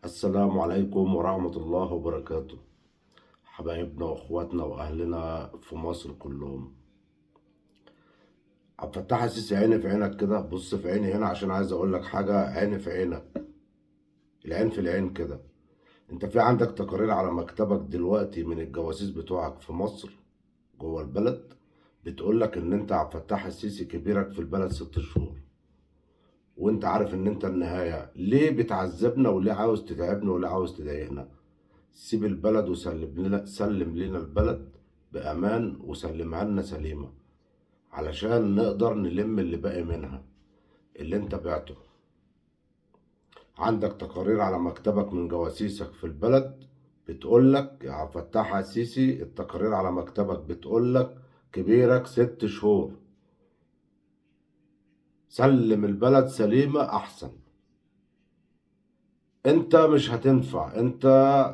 السلام عليكم ورحمة الله وبركاته. حبايبنا واخواتنا واهلنا في مصر كلهم. عبد الفتاح السيسي، عيني في عينك كده، بص في عيني هنا عشان عايز اقول لك حاجة. عيني في عينك، العين في العين كده. انت في عندك تقارير على مكتبك دلوقتي من الجواسيس بتوعك في مصر جوه البلد بتقول لك ان انت عبد الفتاح السيسي كبيرك في البلد 6 شهور، وانت عارف ان انت النهاية. ليه بتعذبنا وليه عاوز تتعبنا وليه عاوز تضايقنا؟ سيب البلد سلم لنا البلد بأمان وسلمها لنا سليمة علشان نقدر نلم اللي باقي منها اللي انت بعته. عندك تقارير على مكتبك من جواسيسك في البلد بتقولك يا عبد الفتاح السيسي، التقارير على مكتبك بتقولك كبيرك 6 شهور. سلم البلد سليمة أحسن. انت مش هتنفع، انت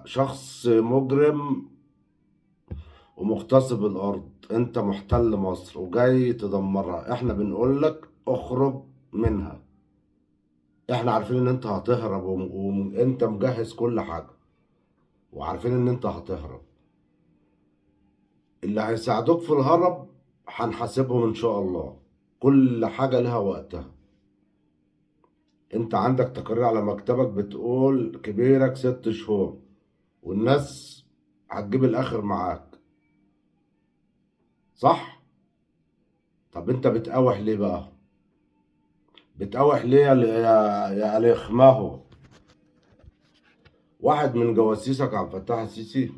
شخص مجرم ومغتصب الارض. انت محتل مصر وجاي تدمرها. احنا بنقول لك اخرج منها. احنا عارفين ان انت هتهرب وانت مجهز كل حاجة، وعارفين ان انت هتهرب. اللي هيساعدوك في الهرب هنحاسبهم ان شاء الله. كل حاجة لها وقتها. انت عندك تقارير على مكتبك بتقول كبيرك 6 شهور، والناس هتجيب الاخر معاك، صح؟ طب انت بتقاوح ليه بقى؟ بتقاوح ليه يا لخماهو؟ واحد من جواسيسك عبد الفتاح السيسي،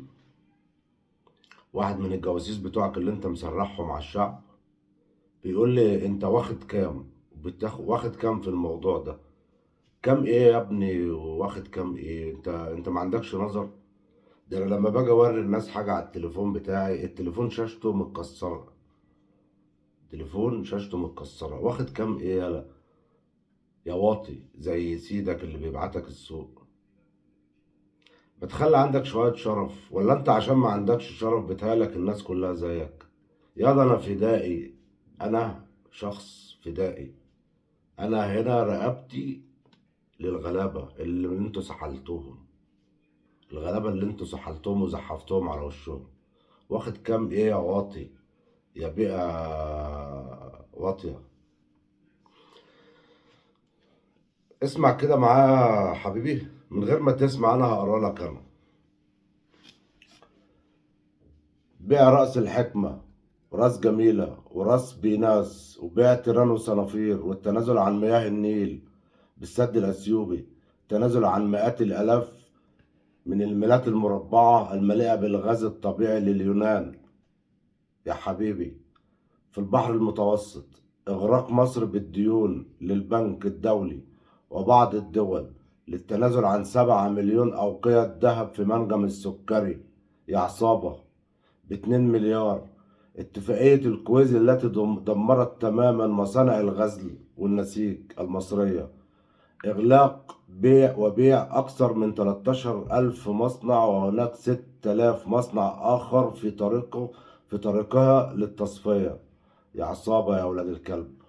واحد من الجواسيس بتوعك اللي انت مسرحهم على الشعب، بيقول لي انت واخد كام؟ واخد كام في الموضوع ده؟ كام ايه يا ابني؟ واخد كام ايه؟ انت ما عندكش نظر؟ ده انا لما باجي اوري الناس حاجه على التليفون بتاعي، التليفون شاشته متكسره. التليفون شاشته متكسره. واخد كام ايه يا واطي زي سيدك اللي بيبعتك السوق؟ بتخلي عندك شوية شرف، ولا انت عشان ما عندكش شرف بتهالك الناس كلها زيك؟ ياض انا فدائي، انا شخص فدائي. انا هنا رقبتي للغلابة اللي انتوا سحلتوهم، الغلابة اللي انتوا سحلتوهم وزحفتوهم على وشهم. واخد كام ايه يا واطي؟ يا بيئة واطية. اسمع كده معايا حبيبي، من غير ما تسمع انا هقرا لك انا. بيع رأس الحكمة وراس جميلة وراس بيناس، وبيع تيران وصنافير، والتنازل عن مياه النيل بالسد الأثيوبي، التنازل عن مئات الآلاف من الميلات المربعة المليئة بالغاز الطبيعي لليونان يا حبيبي في البحر المتوسط، إغراق مصر بالديون للبنك الدولي وبعض الدول، للتنازل عن 7 مليون أوقية ذهب في منجم السكري يا عصابة ب2 مليار، اتفاقية الكويز التي دمرت تماما مصانع الغزل والنسيج المصرية، إغلاق بيع وبيع أكثر من 13 ألف مصنع، وهناك 6000 مصنع آخر في طريقها للتصفية يا عصابة يا ولاد الكلب،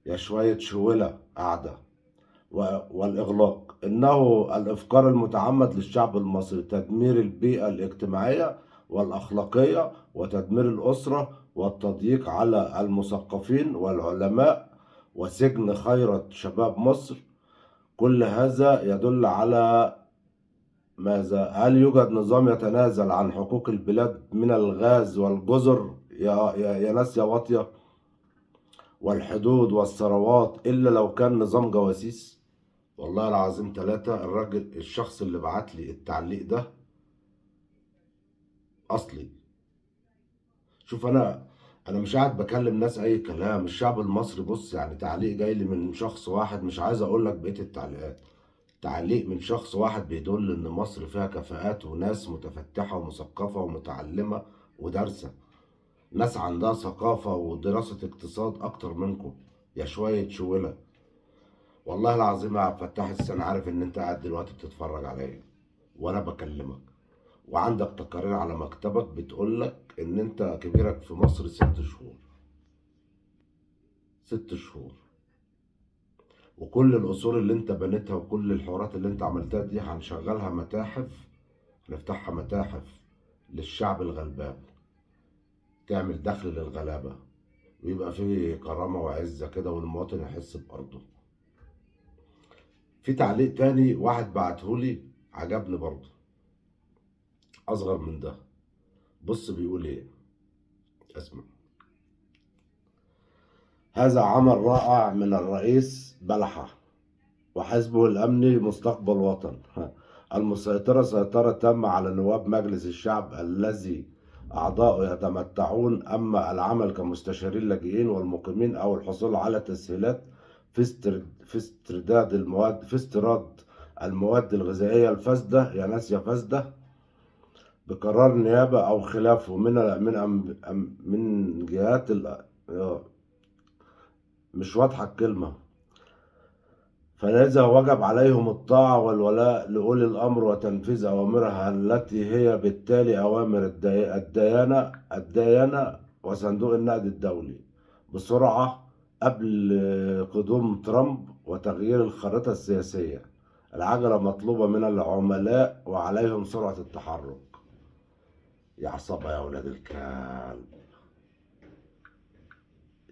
يا شوية شولة قاعدة. والإغلاق إنه الإفقار المتعمد للشعب المصري، تدمير البيئة الاجتماعية والأخلاقية، وتدمير الأسرة، والتضييق على المثقفين والعلماء، وسجن خيرة شباب مصر. كل هذا يدل على ماذا؟ هل يوجد نظام يتنازل عن حقوق البلاد من الغاز والجزر يا ناس يا واطية، والحدود والثروات، إلا لو كان نظام جواسيس؟ والله العظيم 3. الراجل الشخص اللي بعت لي التعليق ده اصلي. شوف، انا مش قاعد بكلم ناس اي كلام. الشعب المصري بص، يعني تعليق جاي لي من شخص واحد، مش عايز اقول لك بقية التعليقات. تعليق من شخص واحد بيدل ان مصر فيها كفاءات وناس متفتحة ومثقفة ومتعلمة ودارسة، ناس عندها ثقافة ودراسة اقتصاد اكتر منكم يا شوية شولة. والله العظيم يا عبد الفتاح السيسي، انا عارف ان انت قاعد دلوقتي بتتفرج عليا وانا بكلمك، وعندك تقارير على مكتبك بتقولك ان انت كبيرك في مصر 6 شهور. 6 شهور. وكل القصور اللي انت بنيتها وكل الحوارات اللي انت عملتها دي هنشغلها متاحف، نفتحها متاحف للشعب الغلبان، تعمل دخل للغلابة، ويبقى فيه كرامة وعزة كده، والمواطن يحس بأرضه. في تعليق تاني واحد بعتهولي عجبني برضه، أصغر من ده. بص بيقول إيه، اسمع: هذا عمل رائع من الرئيس بلحة وحزبه الأمني مستقبل وطن المسيطرة سيطرة تامة على نواب مجلس الشعب الذي أعضاؤه يتمتعون، أما العمل كمستشارين لاجئين والمقيمين أو الحصول على تسهيلات في استيراد المواد الغذائية الفاسدة، يا ناس يا فاسدة، بقرار نيابة أو خلافه من جهات مش واضحة الكلمة. فلذا وجب عليهم الطاعة والولاء لأولي الأمر وتنفيذ أوامرها التي هي بالتالي أوامر الديانة وصندوق النقد الدولي بسرعة قبل قدوم ترامب وتغيير الخريطة السياسية. العجلة مطلوبة من العملاء وعليهم سرعة التحرك. يا عصابة يا ولاد الكلب،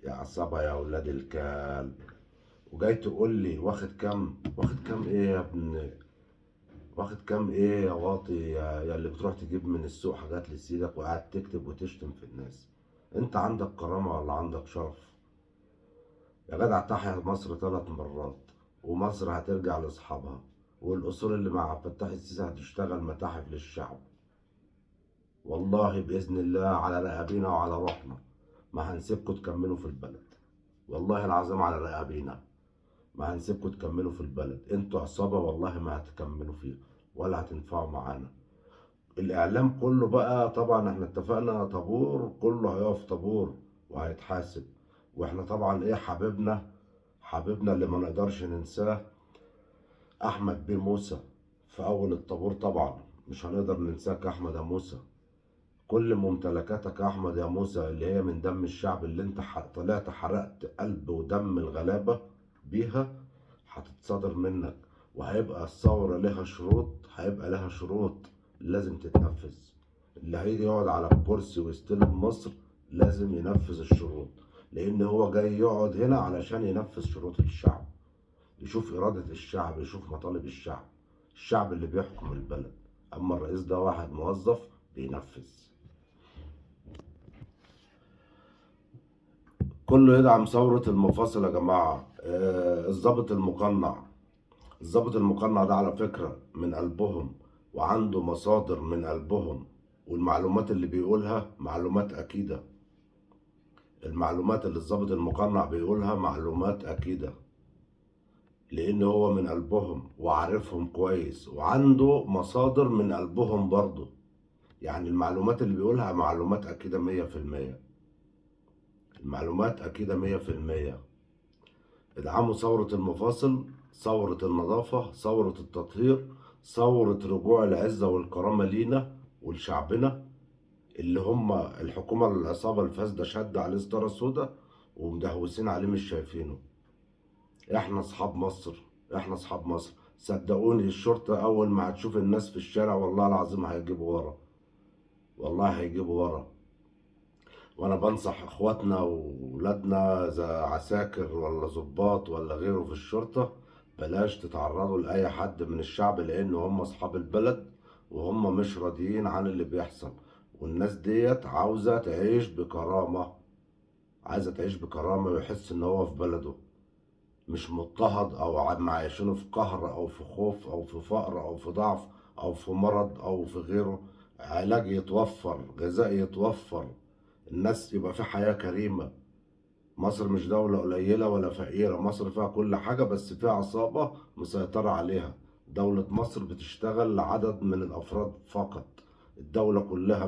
يا عصابة يا ولاد الكلب. وجاي تقول لي واخد كام؟ واخد كام ايه يا ابن؟ واخد كام ايه يا واطي، يا اللي بتروح تجيب من السوق حاجات لسيدك وقاعد تكتب وتشتم في الناس؟ انت عندك كرامة ولا عندك شرف؟ يا جدع تحيا مصر 3 مرات، ومصر هترجع لاصحابها، والاصول اللي مع فتح السيسي هتشتغل متاحف للشعب. والله بإذن الله على رقابينا وعلى روحنا ما هنسيبكم تكملوا في البلد. والله العظيم على رقابينا ما هنسيبكم تكملوا في البلد. انتوا عصابة والله ما هتكملوا فيها ولا هتنفعوا معانا. الاعلام كله بقى طبعا احنا اتفقنا طابور، كله هيقف طابور وهيتحاسب. واحنا طبعا ايه، حبيبنا اللي ما نقدرش ننساه احمد بيه موسى في اول الطابور. طبعا مش هنقدر ننساك يا احمد يا موسى. كل ممتلكاتك يا احمد يا موسى اللي هي من دم الشعب، اللي انت طلعت حرقت قلب ودم الغلابة بيها، هتتصادر منك. وهيبقى الثورة لها شروط، هيبقى لها شروط لازم تتنفذ. اللي هيجي يقعد على الكرسي ويستلم مصر لازم ينفذ الشروط، لان هو جاي يقعد هنا علشان ينفذ شروط الشعب، يشوف إرادة الشعب، يشوف مطالب الشعب، الشعب اللي بيحكم البلد. اما الرئيس ده واحد موظف بينفذ. كله يدعم ثورة المفاصل يا جماعة. الضابط المقنع ده على فكرة من قلبهم، وعنده مصادر من قلبهم، والمعلومات اللي بيقولها معلومات أكيدة. المعلومات اللي الضابط المقنع بيقولها معلومات أكيدة، لأن هو من قلبهم وعارفهم كويس، وعنده مصادر من قلبهم برضه. يعني المعلومات اللي بيقولها معلومات أكيدة 100%. المعلومات أكيدة 100%. ادعموا ثورة المفاصل، ثورة النظافة، ثورة التطهير، ثورة رجوع العزة والكرامة لينا ولشعبنا، اللي هم الحكومة العصابة الفاسدة شد عليه ستارة سودا ومدهوسين عليه مش شايفينه. احنا اصحاب مصر، احنا اصحاب مصر. صدقوني الشرطة اول ما هتشوف الناس في الشارع والله العظيم هيجيبوا ورا، والله هيجيبوا ورا. وانا بنصح اخواتنا وولادنا اذا عساكر ولا ضباط ولا غيره في الشرطة، بلاش تتعرضوا لاي حد من الشعب، لان هم اصحاب البلد وهم مش راضيين عن اللي بيحصل. والناس ديت عاوزة تعيش بكرامة، عايزة تعيش بكرامة ويحس ان هو في بلده، مش مضطهد او معيشينه في قهر او في خوف او في فقر او في ضعف او في مرض او في غيره. علاج يتوفر، غذاء يتوفر، الناس يبقى في حياة كريمة. مصر مش دولة قليلة ولا فقيرة، مصر فيها كل حاجة بس فيها عصابة مسيطرة عليها. دولة مصر بتشتغل لعدد من الأفراد فقط. الدولة كلها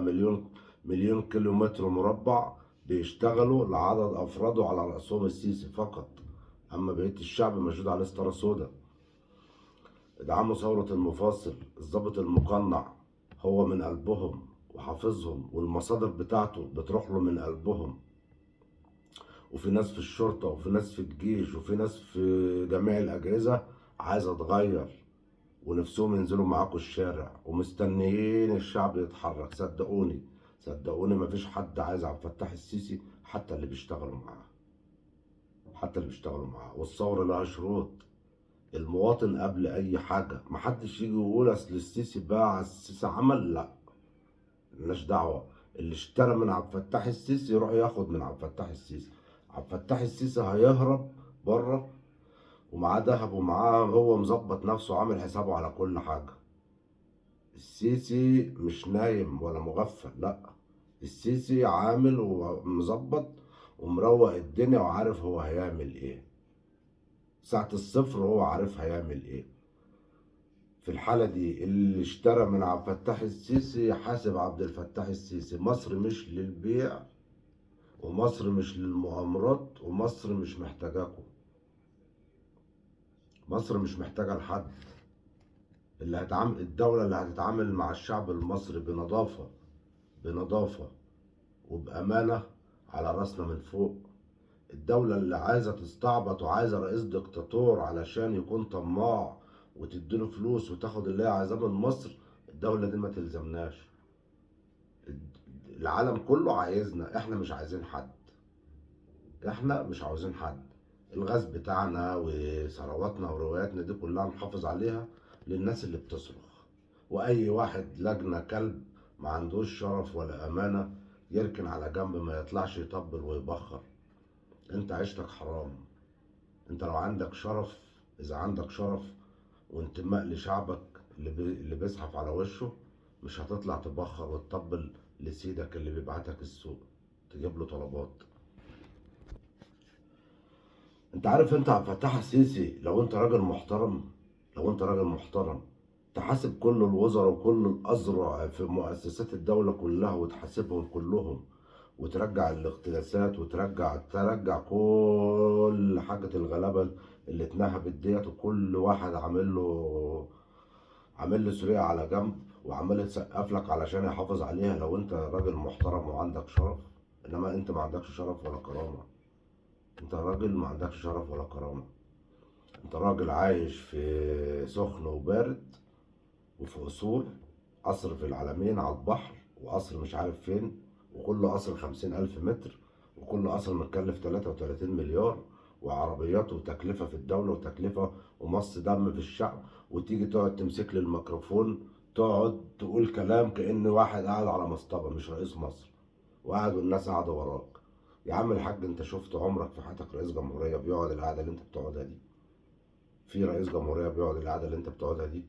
مليون كيلومتر مربع بيشتغلوا لعدد أفراد وعلى رأسهم السيسي فقط. أما بقية الشعب مشدود عليه ستارة سودا. ادعموا ثورة المفاصل. الضابط المقنع هو من قلبهم وحافظهم، والمصادر بتاعته بتروح له من قلبهم، وفي ناس في الشرطة وفي ناس في الجيش وفي ناس في جميع الأجهزة عايزة تغير، ونفسهم ينزلوا معاكم الشارع ومستنيين الشعب يتحرك. صدقوني صدقوني مفيش حد عايز عبد الفتاح السيسي، حتى اللي بيشتغلوا معاه، حتى اللي بيشتغلوا معاه. والثورة لها شروط، المواطن قبل أي حاجة. محدش يجي يقول أصل السيسي باع، السيسي عمل، لا، ملناش دعوة. اللي اشترى من عبد الفتاح السيسي يروح ياخد من عبد الفتاح السيسي. عبد الفتاح السيسي هيهرب بره ومعاه دهب ومعاه، هو مظبط نفسه عامل حسابه على كل حاجة. السيسي مش نايم ولا مغفل، لا، السيسي عامل ومظبط ومروق الدنيا وعارف هو هيعمل ايه. ساعة الصفر هو عارف هيعمل ايه. في الحالة دي اللي اشترى من عبد الفتاح السيسي يحاسب عبد الفتاح السيسي. مصر مش للبيع، ومصر مش للمؤامرات، ومصر مش محتاجاكم. مصر مش محتاجة لحد. الدولة اللي هتتعامل مع الشعب المصري بنظافة، بنظافة وبأمانة، على راسنا من فوق. الدولة اللي عايزة تستعبط وعايزة رئيس دكتاتور علشان يكون طماع وتديله فلوس وتاخد اللي هي عايزاه من مصر، الدولة دي ما تلزمناش. العالم كله عايزنا، احنا مش عايزين حد. احنا مش عاوزين حد. الغاز بتاعنا وثرواتنا ورواياتنا دي كلها نحافظ عليها للناس اللي بتصرخ. واي واحد لجنة كلب ما عندوش شرف ولا امانة يركن على جنب، ما يطلعش يطبل ويبخر. انت عيشتك حرام. انت لو عندك شرف، اذا عندك شرف وانتماء لشعبك اللي بيزحف على وشه، مش هتطلع تبخر وتطبل لسيدك اللي بيبعتك السوق تجيب له طلبات. انت عارف انت عبد الفتاح السيسي لو انت راجل محترم، لو انت راجل محترم تحاسب كل الوزراء وكل الأذرع في مؤسسات الدولة كلها وتحاسبهم كلهم، وترجع الاختلاسات وترجع كل حاجة الغلابة اللي اتنهبت ديت، وكل واحد عامل له سرية على جنب وعمال يتسقف لك علشان يحافظ عليها. لو انت راجل محترم وعندك شرف، انما انت ما عندكش شرف ولا كرامة. انت راجل ما عندكش شرف ولا كرامة. انت راجل عايش في سخن وبارد وفي قصور، قصر في العلمين على البحر، وقصر مش عارف فين، وكل قصر 50,000 متر، وكل قصر متكلف 33 مليار، وعربيات وتكلفة في الدولة وتكلفة ومص دم في الشعب. وتيجي تقعد تمسك لي الميكروفون تقعد تقول كلام كأن واحد قاعد على مصطبة مش رئيس مصر، وقاعد والناس قاعدة وراك. يا عم الحاج، انت شفت عمرك في حياتك رئيس جمهورية بيقعد القعدة اللي انت بتقعدها دي؟ في رئيس جمهورية بيقعد القعدة اللي انت بتقعدها دي؟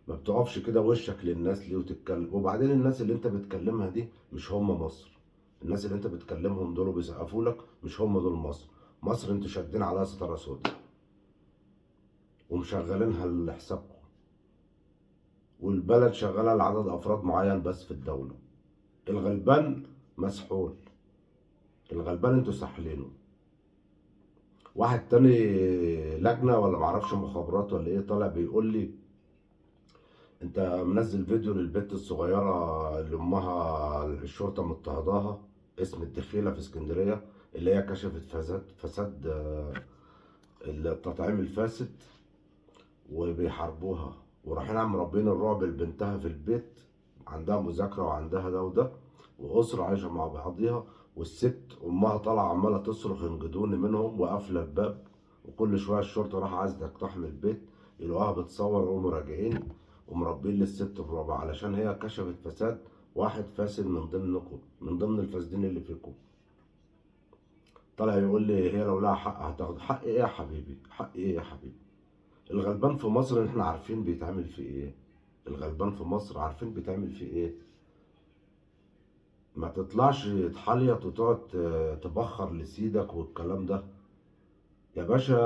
ما بتقفش كده وشك للناس ليه وتتكلم؟ وبعدين الناس اللي انت بتكلمها دي مش هم مصر. الناس اللي انت بتكلمهم دول وبيسقفوا لك مش هم دول مصر. مصر انتوا شادين عليها ستارة سودا ومشغلينها لحسابكم، والبلد شغالة لعدد أفراد معين بس في الدولة. الغلبان مسحول، الغلبان انتوا ساحلينه. واحد تاني لجنة ولا معرفش مخابرات ولا ايه طالع بيقول لي انت منزل فيديو للبنت الصغيرة اللي امها الشرطة مضطهداها، اسم الدخيلة في اسكندرية، اللي هي كشفت فساد التطعيم الفاسد وبيحاربوها، ورايحين عم مربين الرعب لبنتها في البيت، عندها مذاكرة وعندها ده وده، وأسرة عايشة مع بعضيها، والست أمها طالعة عمالة تصرخ انجدوني منهم وقافلة الباب، وكل شوية الشرطة راح عايزة تقتحم البيت يلاقوها بتصور وهم راجعين، ومربين للست الرعب علشان هي كشفت فساد واحد فاسد من ضمنكم، من ضمن الفاسدين اللي فيكم. طالع يقول لي هي لو لها حق هتاخد حق. ايه يا حبيبي؟ حق ايه يا حبيبي؟ الغلبان في مصر احنا عارفين بيتعمل في ايه. الغلبان في مصر عارفين بيتعمل في ايه. ما تطلعش تحليط وتقعد تبخر لسيدك والكلام ده يا باشا.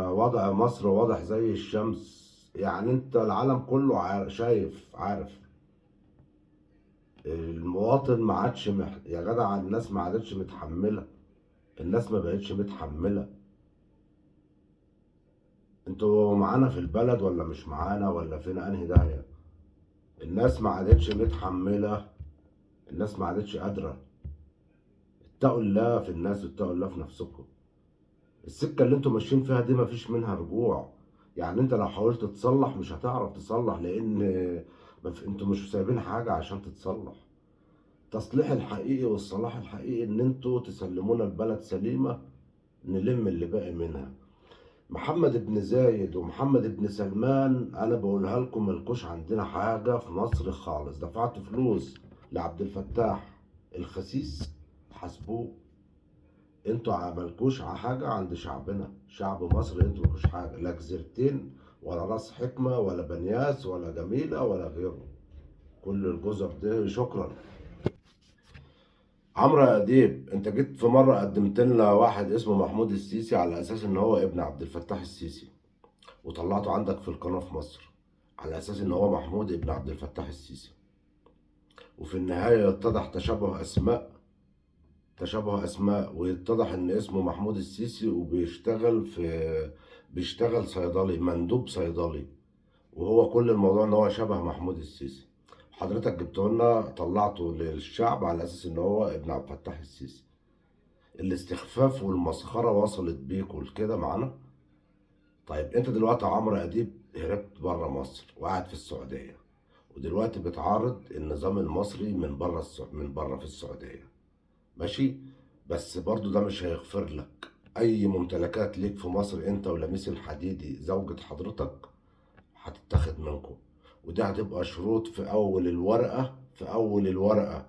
وضع مصر واضح زي الشمس، يعني انت العالم كله شايف عارف. المواطن ما عادش يا جدع الناس ما عادتش متحملة. الناس ما بقتش متحملة. انتوا معانا في البلد ولا مش معانا ولا فينا انهي داهية؟ الناس ما عادتش متحملة. الناس ما عادتش قادرة. اتقوا الله في الناس واتقوا الله في نفسكم. السكة اللي انتوا ماشيين فيها دي مفيش منها رجوع. يعني انت لو حاولت تصلح مش هتعرف تصلح، لان انتوا مش سايبين حاجة عشان تتصلح. التصليح الحقيقي والصلاح الحقيقي ان انتوا تسلمونا البلد سليمة، نلم اللي باقي منها. محمد بن زايد ومحمد بن سلمان انا بقولها لكم، ملكوش عندنا حاجة في مصر خالص. دفعت فلوس لعبد الفتاح الخسيس، حاسبوه. انتوا عملكوش حاجة عند شعبنا، شعب مصر. انتوا ملكوش حاجة، لا جزيرتين ولا راس حكمة ولا بنياس ولا جميلة ولا غيره. كل الجزر دي شكرا. عمرو اديب، انت جيت في مرة قدمت لنا واحد اسمه محمود السيسي على اساس ان هو ابن عبد الفتاح السيسي، وطلعته عندك في القناة في مصر على اساس ان هو محمود ابن عبد الفتاح السيسي. وفي النهاية اتضح تشابه اسماء ويتضح ان اسمه محمود السيسي، بيشتغل صيدلي، مندوب صيدلي. وهو كل الموضوع ان هو شبه محمود السيسي. حضرتك جبته لنا طلعته للشعب على اساس ان هو ابن عبد الفتاح السيسي. الاستخفاف والمسخرة وصلت بيكوا لكده معانا. طيب انت دلوقتي يا عمرو اديب هربت بره مصر وقاعد في السعودية، ودلوقتي بتعارض النظام المصري من بره في السعودية. ماشي. بس برضو ده مش هيغفر لك اي ممتلكات ليك في مصر. انت ولميس الحديدي زوجة حضرتك هتتاخد منكم، ودي هتبقى شروط في اول الورقة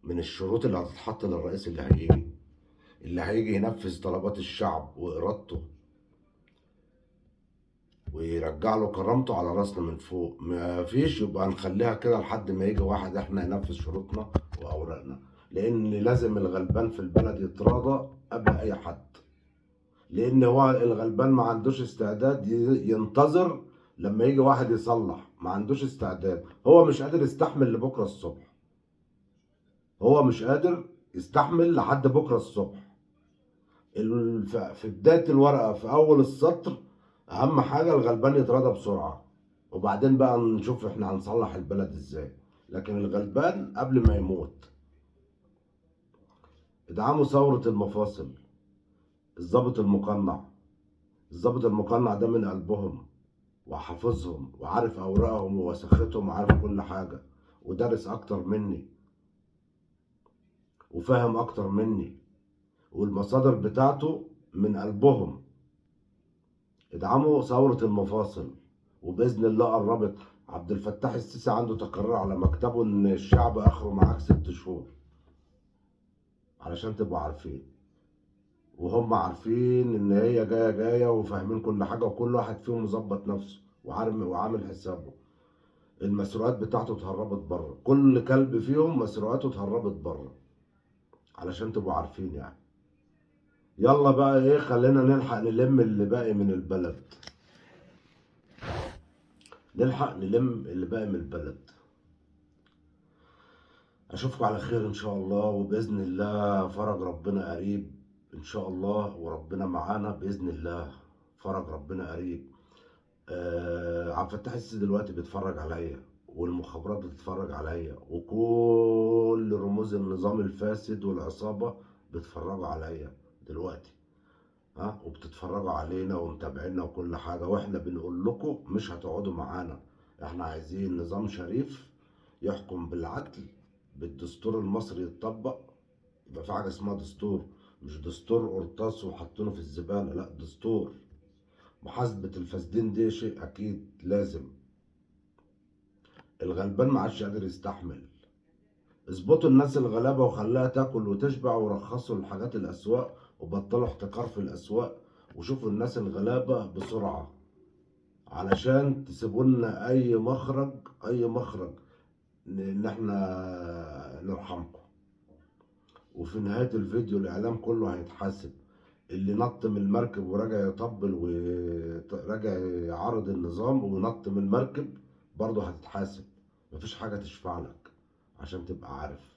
من الشروط اللي هتتحط للرئيس اللي هيجي ينفذ طلبات الشعب وارادته ويرجع له كرامته على راسنا من فوق. ما فيش يبقى نخليها كده لحد ما يجي واحد احنا ينفذ شروطنا واوراقنا، لان لازم الغلبان في البلد يتراضى قبل اي حد. لان هو الغلبان ما عندوش استعداد ينتظر لما يجي واحد يصلح، ما عندوش استعداد. هو مش قادر يستحمل لبكره الصبح، هو مش قادر يستحمل لحد بكره الصبح. في بداية الورقة في أول السطر أهم حاجة الغلبان يتراضى بسرعة، وبعدين بقى نشوف إحنا هنصلح البلد إزاي. لكن الغلبان قبل ما يموت. ادعموا ثورة المفاصل. الضابط المقنع الضابط المقنع ده من قلبهم، وحافظهم وعارف أوراقهم ووثيقتهم وعارف كل حاجة، ودارس أكتر مني وفاهم أكتر مني، والمصادر بتاعته من قلبهم. ادعموا ثورة المفاصل، وبإذن الله قربت. عبد الفتاح السيسي عنده تقرير على مكتبه إن الشعب آخره معاك 6 شهور، علشان تبقوا عارفين. وهم عارفين إن هي جاية جاية وفاهمين كل حاجة، وكل واحد فيهم مظبط نفسه وعارف وعامل حسابه. المسروقات بتاعته اتهربت بره، كل كلب فيهم مسروقاته اتهربت بره، علشان تبقوا عارفين يعني. يلا بقى ايه، خلينا نلحق نلم اللي باقي من البلد. نلحق نلم اللي باقي من البلد. اشوفكم على خير ان شاء الله، وباذن الله فرج ربنا قريب ان شاء الله، وربنا معانا باذن الله. فرج ربنا قريب. عبد الفتاح السيسي دلوقتي بيتفرج عليا، والمخابرات بتتفرج عليا، وكل رموز النظام الفاسد والعصابة بيتفرجوا عليا دلوقتي. ها، وبتتفرجوا علينا ومتابعينا وكل حاجة، واحنا بنقول لكم مش هتقعدوا معانا. احنا عايزين نظام شريف يحكم بالعدل، بالدستور المصري يتطبق. يبقى في حاجة اسمها دستور، مش دستور قرطاس وحاطينه في الزبالة، لا دستور. محاسبة الفاسدين دي شيء أكيد لازم. الغلبان ما عادش قادر يستحمل. اظبطوا الناس الغلابة وخلاها تاكل وتشبع، ورخصوا الحاجات الأسواق وبطلوا احتكار في الأسواق. وشوفوا الناس الغلابة بسرعة، علشان تسيبوا لنا أي مخرج إن احنا نرحمكم. وفي نهاية الفيديو الإعلام كله هيتحاسب. اللي نط من المركب ورجع يطبل ورجع يعارض النظام ونط من المركب برضه هتتحاسب. مفيش حاجة تشفع لك، عشان تبقى عارف.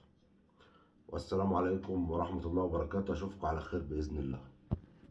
والسلام عليكم ورحمة الله وبركاته. أشوفكم على خير بإذن الله.